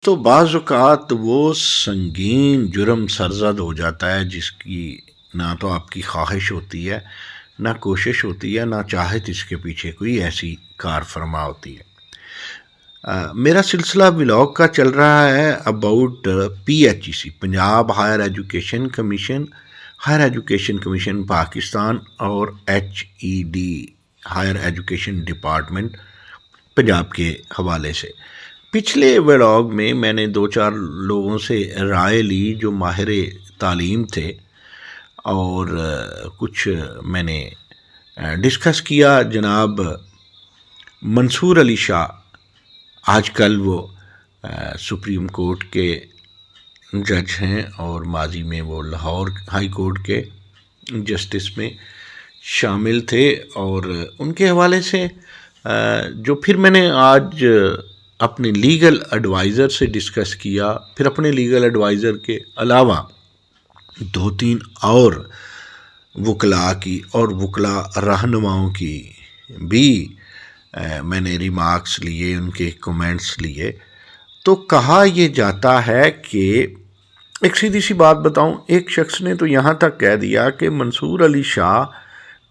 تو بعض اوقات وہ سنگین جرم سرزد ہو جاتا ہے جس کی نہ تو آپ کی خواہش ہوتی ہے، نہ کوشش ہوتی ہے، نہ چاہت اس کے پیچھے کوئی ایسی کار فرما ہوتی ہے۔ میرا سلسلہ ولاگ کا چل رہا ہے about P H E C, Punjab higher education commission, higher education commission Pakistan, اور H E D higher education department Punjab کے حوالے سے۔ پچھلے ولاگ میں میں نے 2-4 لوگوں سے رائے لی جو ماہر تعلیم تھے، اور کچھ میں نے ڈسکس کیا۔ جناب منصور علی شاہ، آج کل وہ سپریم کورٹ کے جج ہیں اور ماضی میں وہ لاہور ہائی کورٹ کے جسٹس میں شامل تھے، اور ان کے حوالے سے جو پھر میں نے آج اپنے لیگل ایڈوائزر سے ڈسکس کیا، پھر اپنے لیگل ایڈوائزر کے علاوہ 2-3 اور وکلاء کی اور وکلاء رہنماؤں کی بھی میں نے ریمارکس لیے، ان کے کومنٹس لیے۔ تو کہا یہ جاتا ہے کہ ایک سیدھی سی بات بتاؤں، ایک شخص نے تو یہاں تک کہہ دیا کہ منصور علی شاہ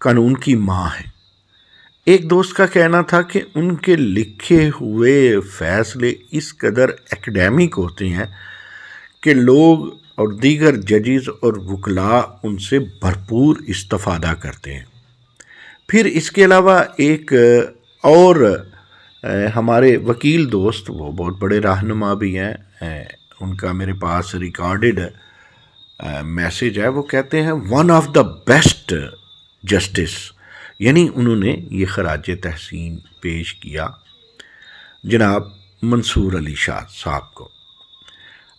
قانون کی ماں ہے۔ ایک دوست کا کہنا تھا کہ ان کے لکھے ہوئے فیصلے اس قدر ایکڈیمک ہوتے ہیں کہ لوگ اور دیگر ججز اور وکلاء ان سے بھرپور استفادہ کرتے ہیں۔ پھر اس کے علاوہ ایک اور ہمارے وکیل دوست، وہ بہت بڑے رہنما بھی ہیں، ان کا میرے پاس ریکارڈڈ میسیج ہے، وہ کہتے ہیں one of the best justice, یعنی انہوں نے یہ خراج تحسین پیش کیا جناب منصور علی شاہ صاحب کو۔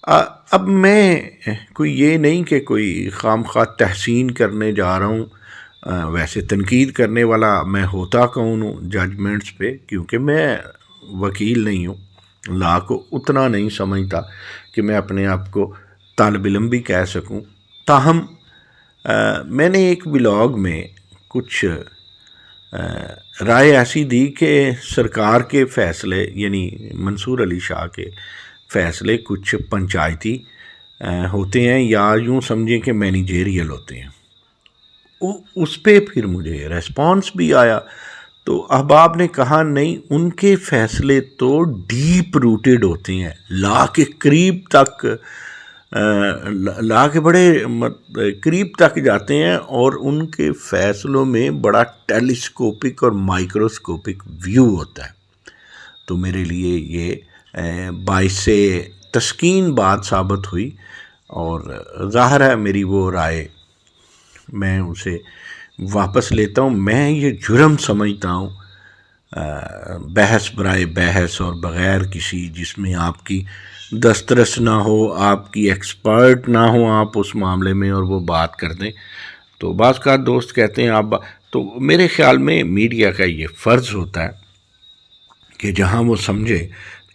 اب میں کوئی یہ نہیں کہ کوئی خام خواہ تحسین کرنے جا رہا ہوں، ویسے تنقید کرنے والا میں ہوتا کون ہوں ججمنٹس پہ، کیونکہ میں وکیل نہیں ہوں، لا کو اتنا نہیں سمجھتا کہ میں اپنے آپ کو طالب علم بھی کہہ سکوں۔ تاہم میں نے ایک ولاگ میں کچھ رائے ایسی دی کہ سرکار کے فیصلے، یعنی منصور علی شاہ کے فیصلے کچھ پنچایتی ہوتے ہیں، یا یوں سمجھیں کہ مینیجریل ہوتے ہیں۔ اس پہ پھر مجھے ریسپانس بھی آیا، تو احباب نے کہا نہیں، ان کے فیصلے تو ڈیپ روٹیڈ ہوتے ہیں، لا کے قریب تک، لا کے بڑے قریب تک جاتے ہیں، اور ان کے فیصلوں میں بڑا ٹیلیسکوپک اور مائکروسکوپک ویو ہوتا ہے۔ تو میرے لیے یہ باعث تسکین بات ثابت ہوئی، اور ظاہر ہے میری وہ رائے میں اسے واپس لیتا ہوں۔ میں یہ جرم سمجھتا ہوں بحث برائے بحث اور بغیر کسی جس میں آپ کی دسترس نہ ہو، آپ کی ایکسپرٹ نہ ہو آپ اس معاملے میں، اور وہ بات کر دیں۔ تو بعض کا دوست کہتے ہیں آپ، تو میرے خیال میں میڈیا کا یہ فرض ہوتا ہے کہ جہاں وہ سمجھے،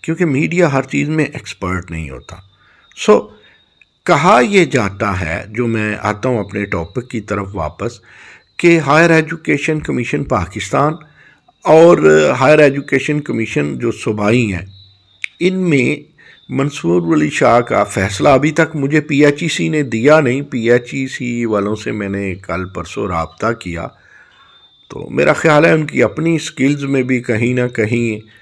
کیونکہ میڈیا ہر چیز میں ایکسپرٹ نہیں ہوتا۔ کہا یہ جاتا ہے، جو میں آتا ہوں اپنے ٹاپک کی طرف واپس، کہ ہائر ایجوکیشن کمیشن پاکستان اور ہائر ایجوکیشن کمیشن جو صوبائی ہیں، ان میں منصور علی شاہ کا فیصلہ ابھی تک مجھے پی ایچ ای سی نے دیا نہیں۔ پی ایچ ای سی والوں سے میں نے کل پرسوں رابطہ کیا، تو میرا خیال ہے ان کی اپنی سکلز میں بھی کہیں نہ کہیں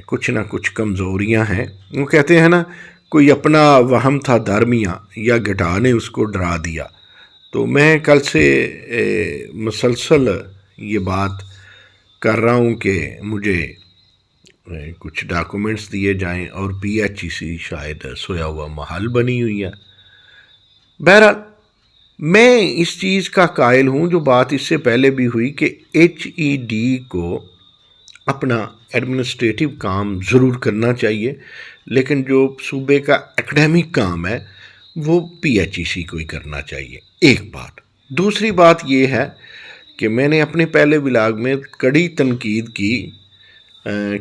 کچھ نہ کچھ کمزوریاں ہیں۔ وہ کہتے ہیں نا، کوئی اپنا وہم تھا درمیاں، یا گٹا نے اس کو ڈرا دیا۔ تو میں کل سے مسلسل یہ بات کر رہا ہوں کہ مجھے کچھ ڈاکومنٹس دیے جائیں، اور پی ایچ ای سی شاید سویا ہوا محل بنی ہوئی ہے۔ بہرحال میں اس چیز کا قائل ہوں، جو بات اس سے پہلے بھی ہوئی، کہ ایچ ای ڈی کو اپنا ایڈمنسٹریٹو کام ضرور کرنا چاہیے، لیکن جو صوبے کا ایکڈیمک کام ہے وہ پی ایچ ای سی کو ہی کرنا چاہیے، ایک بات۔ دوسری بات یہ ہے کہ میں نے اپنے پہلے ولاگ میں کڑی تنقید کی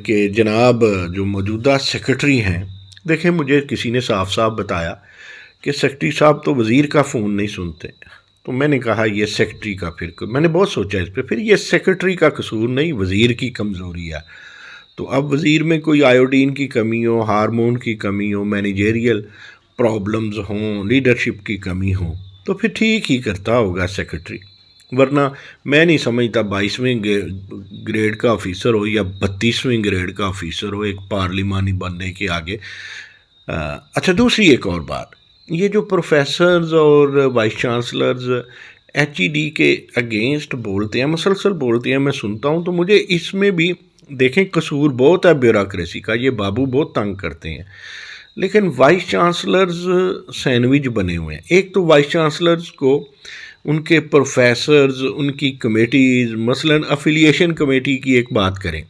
کہ جناب جو موجودہ سیکرٹری ہیں، دیکھیں مجھے کسی نے صاف صاف بتایا کہ سیکرٹری صاحب تو وزیر کا فون نہیں سنتے، تو میں نے کہا یہ سیکرٹری کا، پھر میں نے بہت سوچا اس پہ، پھر یہ سیکرٹری کا قصور نہیں، وزیر کی کمزوری ہے۔ تو اب وزیر میں کوئی آیوڈین کی کمی ہو، ہارمون کی کمی ہو، مینیجریل پرابلمز ہوں، لیڈرشپ کی کمی ہو، تو پھر ٹھیک ہی کرتا ہوگا سیکرٹری، ورنہ میں نہیں سمجھتا 22ویں گریڈ کا آفیسر ہو یا 32ویں گریڈ کا آفیسر ہو ایک پارلیمانی بننے کے آگے۔ اچھا، دوسری ایک اور بات، یہ جو پروفیسرز اور vice chancellors H E D کے اگینسٹ بولتے ہیں، مسلسل بولتے ہیں، میں سنتا ہوں، تو مجھے اس میں بھی دیکھیں قصور بہت ہے بیوروکریسی کا، یہ بابو بہت تنگ کرتے ہیں، لیکن وائس چانسلرز سینڈوچ بنے ہوئے ہیں۔ ایک تو وائس چانسلرز کو ان کے پروفیسرز، ان کی کمیٹیز، مثلاً افیلیشن کمیٹی کی ایک بات کریں،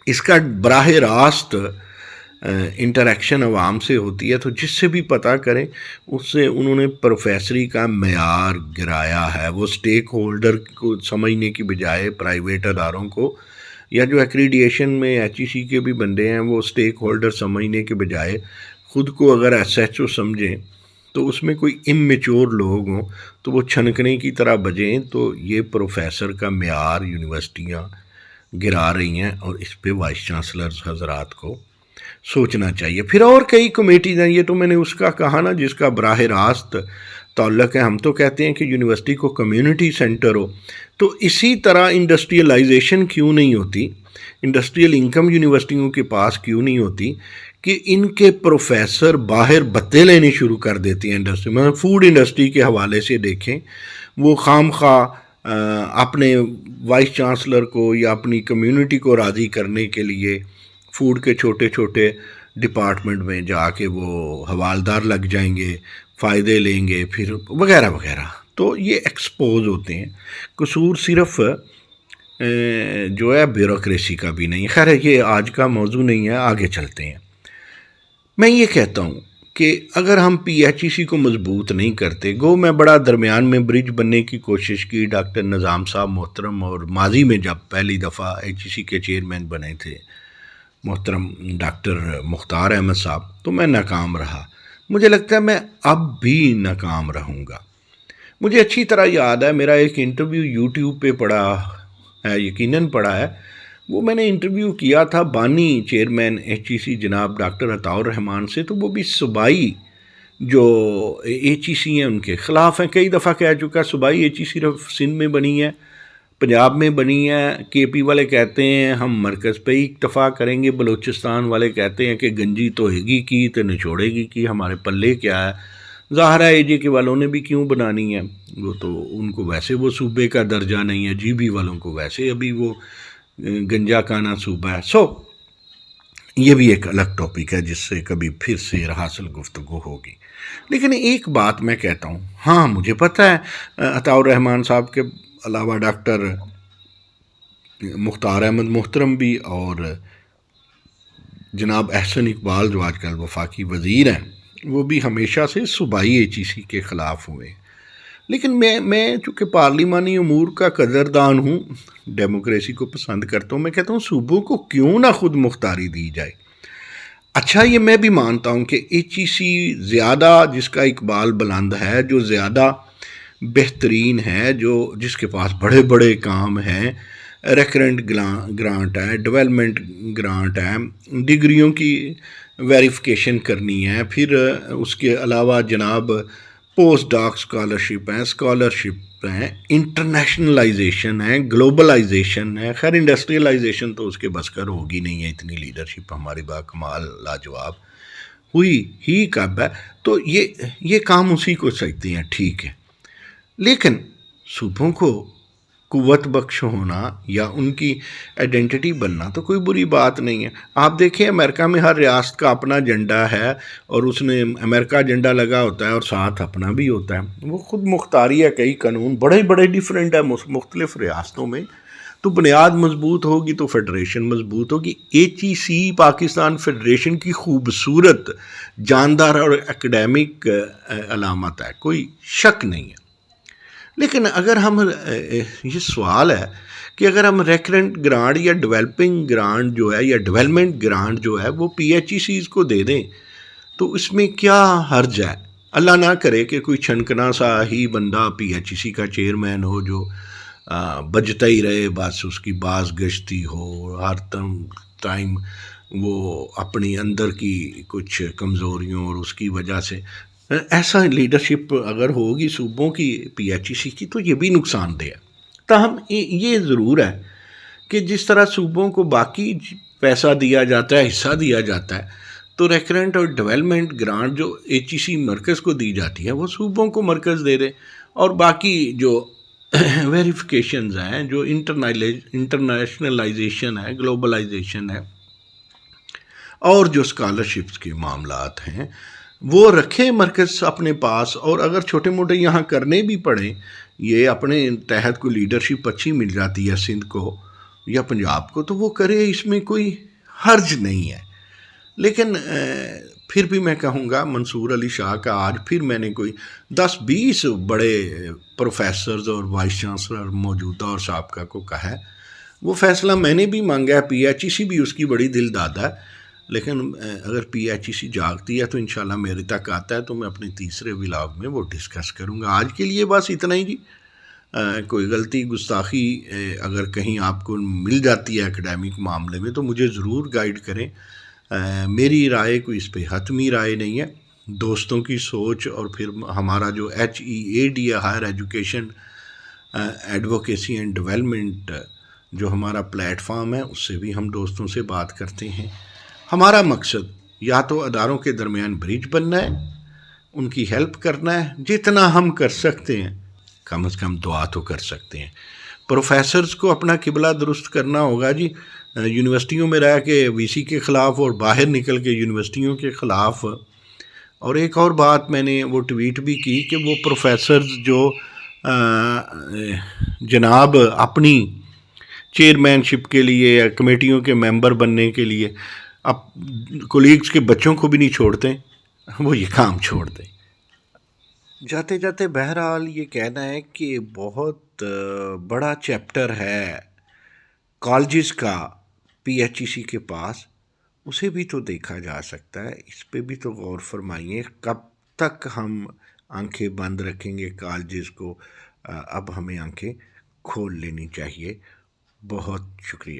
اس کا براہ راست انٹریکشن عوام سے ہوتی ہے، تو جس سے بھی پتہ کریں اس سے انہوں نے پروفیسری کا معیار گرایا ہے۔ وہ سٹیک ہولڈر کو سمجھنے کی بجائے پرائیویٹ اداروں کو، یا جو ایکریڈیشن میں ایچ ای سی کے بھی بندے ہیں، وہ سٹیک ہولڈر سمجھنے کے بجائے خود کو اگر ایس ایچ او سمجھیں تو اس میں کوئی امیچور لوگ ہوں تو وہ چھنکنے کی طرح بجیں، تو یہ پروفیسر کا معیار یونیورسٹیاں گرا رہی ہیں، اور اس پہ وائس چانسلرز حضرات کو سوچنا چاہیے۔ پھر اور کئی کمیٹیز ہیں، یہ تو میں نے اس کا کہا نا جس کا براہ راست تعلق ہے۔ ہم تو کہتے ہیں کہ یونیورسٹی کو کمیونٹی سینٹر ہو، تو اسی طرح انڈسٹریلائزیشن کیوں نہیں ہوتی، انڈسٹریل انکم یونیورسٹیوں کے پاس کیوں نہیں ہوتی کہ ان کے پروفیسر باہر بتے لینے شروع کر دیتے ہیں انڈسٹری، مثلا فوڈ انڈسٹری کے حوالے سے دیکھیں، وہ خام خواہ اپنے وائس چانسلر کو یا اپنی کمیونٹی کو راضی کرنے کے لیے فوڈ کے چھوٹے چھوٹے ڈپارٹمنٹ میں جا کے وہ حوالدار لگ جائیں گے، فائدے لیں گے، پھر وغیرہ وغیرہ، تو یہ ایکسپوز ہوتے ہیں۔ قصور صرف جو ہے بیوروکریسی کا بھی نہیں، خیر یہ آج کا موضوع نہیں ہے، آگے چلتے ہیں۔ میں یہ کہتا ہوں کہ اگر ہم پی ایچ ای سی کو مضبوط نہیں کرتے، گو میں بڑا درمیان میں برج بننے کی کوشش کی، ڈاکٹر نظام صاحب محترم، اور ماضی میں جب پہلی دفعہ ایچ ای سی کے چیئرمین بنے تھے محترم ڈاکٹر مختار احمد صاحب، تو میں ناکام رہا، مجھے لگتا ہے میں اب بھی ناکام رہوں گا۔ مجھے اچھی طرح یاد ہے، میرا ایک انٹرویو یوٹیوب پہ پڑا ہے، یقیناً پڑا ہے، وہ میں نے انٹرویو کیا تھا بانی چیئرمین ایچ ای سی جناب ڈاکٹر عطاء الرحمان سے، تو وہ بھی صوبائی جو ایچ ای سی ہیں ان کے خلاف ہیں۔ کئی دفعہ کہہ چکا، صوبائی ایچ ای سی صرف سندھ میں بنی ہے، پنجاب میں بنی ہے، کے پی والے کہتے ہیں ہم مرکز پہ ہی اکتفا کریں گے، بلوچستان والے کہتے ہیں کہ گنجی تو ہیگی کی تو نچوڑے گی کی، ہمارے پلے کیا ہے۔ ظاہر ہے اے جے کے والوں نے بھی کیوں بنانی ہے، وہ تو ان کو ویسے وہ صوبے کا درجہ نہیں ہے، جی بی والوں کو ویسے ابھی وہ گنجا کانا صوبہ ہے۔ سو یہ بھی ایک الگ ٹاپک ہے جس سے کبھی پھر سے حاصل گفتگو ہوگی، لیکن ایک بات میں کہتا ہوں، ہاں مجھے پتہ ہے عطاء الرحمان صاحب کے علاوہ ڈاکٹر مختار احمد محترم بھی، اور جناب احسن اقبال جو آج کل وفاقی وزیر ہیں، وہ بھی ہمیشہ سے صوبائی ایچ ای سی کے خلاف ہوئے، لیکن میں چونکہ پارلیمانی امور کا قدردان ہوں، ڈیموکریسی کو پسند کرتا ہوں، میں کہتا ہوں صوبوں کو کیوں نہ خود مختاری دی جائے۔ اچھا، یہ میں بھی مانتا ہوں کہ ایچ ای سی زیادہ جس کا اقبال بلند ہے، جو زیادہ بہترین ہے، جس کے پاس بڑے بڑے کام ہیں، ریکرنٹ گرانٹ ہے، ڈیولپمنٹ گرانٹ ہے، ڈگریوں کی ویریفیکیشن کرنی ہے، پھر اس کے علاوہ جناب پوسٹ ڈاک اسکالرشپ ہیں، انٹرنیشنلائزیشن ہے، گلوبلائزیشن ہے، خیر انڈسٹریلائزیشن تو اس کے بس کر ہوگی نہیں ہے، اتنی لیڈرشپ ہماری با کمال لاجواب ہوئی ہی کب ہے، تو یہ کام اسی کو سکتے ہیں، ٹھیک ہے، لیکن صوبوں کو قوت بخش ہونا یا ان کی آئیڈینٹی بننا تو کوئی بری بات نہیں ہے۔ آپ دیکھیں امریکہ میں ہر ریاست کا اپنا جھنڈا ہے، اور اس نے امریکہ جھنڈا لگا ہوتا ہے اور ساتھ اپنا بھی ہوتا ہے، وہ خود مختاری ہے، کئی قانون بڑے بڑے ڈیفرنٹ ہے مختلف ریاستوں میں، تو بنیاد مضبوط ہوگی تو فیڈریشن مضبوط ہوگی۔ ایچ ای سی پاکستان فیڈریشن کی خوبصورت، جاندار اور اکیڈیمک علامت ہے، کوئی شک نہیں ہے، لیکن اگر ہم یہ سوال ہے کہ اگر ہم ریکرنٹ گرانٹ یا ڈیولپنگ گرانٹ جو ہے یا ڈیولپمنٹ گرانٹ جو ہے وہ پی ایچ ای سیز کو دے دیں تو اس میں کیا حرج ہے؟ اللہ نہ کرے کہ کوئی چھنکنا سا ہی بندہ پی ایچ ای سی کا چیئرمین ہو جو بجتا ہی رہے، بس اس کی باز گشتی ہو، ہر ٹائم وہ اپنی اندر کی کچھ کمزوریوں اور اس کی وجہ سے ایسا لیڈرشپ اگر ہوگی صوبوں کی پی ایچ ای سی کی تو یہ بھی نقصان دہ ہے۔ تاہم یہ ضرور ہے کہ جس طرح صوبوں کو باقی پیسہ دیا جاتا ہے، حصہ دیا جاتا ہے، تو ریکرنٹ اور ڈیولپمنٹ گرانٹ جو ایچ ای سی مرکز کو دی جاتی ہے وہ صوبوں کو مرکز دے دے، اور باقی جو ویریفیکیشنز ہیں، جو انٹرنیشنلائزیشن ہے، گلوبلائزیشن ہے، اور جو اسکالرشپس کے معاملات ہیں وہ رکھے مرکز اپنے پاس، اور اگر چھوٹے موٹے یہاں کرنے بھی پڑیں، یہ اپنے تحت کوئی لیڈرشپ اچھی مل جاتی ہے سندھ کو یا پنجاب کو تو وہ کرے، اس میں کوئی حرج نہیں ہے۔ لیکن پھر بھی میں کہوں گا منصور علی شاہ کا آج پھر میں نے کوئی 10-20 بڑے پروفیسرز اور وائس چانسلر موجودہ اور سابقہ کو کہا ہے، وہ فیصلہ میں نے بھی مانگا ہے، پی ایچ ای سی بھی اس کی بڑی دل دادا ہے، لیکن اگر پی ایچ ای سی جاگتی ہے تو انشاءاللہ میرے تک آتا ہے تو میں اپنے تیسرے ولاگ میں وہ ڈسکس کروں گا۔ آج کے لیے بس اتنا ہی جی۔ کوئی غلطی گستاخی اگر کہیں آپ کو مل جاتی ہے اکیڈیمک معاملے میں تو مجھے ضرور گائیڈ کریں۔ میری رائے کوئی اس پہ حتمی رائے نہیں ہے، دوستوں کی سوچ، اور پھر ہمارا جو HEAD ہے، higher education advocacy and development, جو ہمارا پلیٹ فارم ہے، اس سے بھی ہم دوستوں سے بات کرتے ہیں۔ ہمارا مقصد یا تو اداروں کے درمیان برج بننا ہے، ان کی ہیلپ کرنا ہے، جتنا ہم کر سکتے ہیں، کم از کم دعا تو کر سکتے ہیں۔ پروفیسرز کو اپنا قبلہ درست کرنا ہوگا جی، یونیورسٹیوں میں رہ کے وی سی کے خلاف اور باہر نکل کے یونیورسٹیوں کے خلاف۔ اور ایک اور بات میں نے وہ ٹویٹ بھی کی کہ وہ پروفیسرز جو جناب اپنی چیئرمین شپ کے لیے یا کمیٹیوں کے ممبر بننے کے لیے اب کولیگز کے بچوں کو بھی نہیں چھوڑتے، وہ یہ کام چھوڑ دیں۔ جاتے جاتے بہرحال یہ کہنا ہے کہ بہت بڑا چیپٹر ہے کالجز کا پی ایچ ای سی کے پاس، اسے بھی تو دیکھا جا سکتا ہے، اس پہ بھی تو غور فرمائیے۔ کب تک ہم آنکھیں بند رکھیں گے کالجز کو؟ اب ہمیں آنکھیں کھول لینی چاہیے۔ بہت شکریہ۔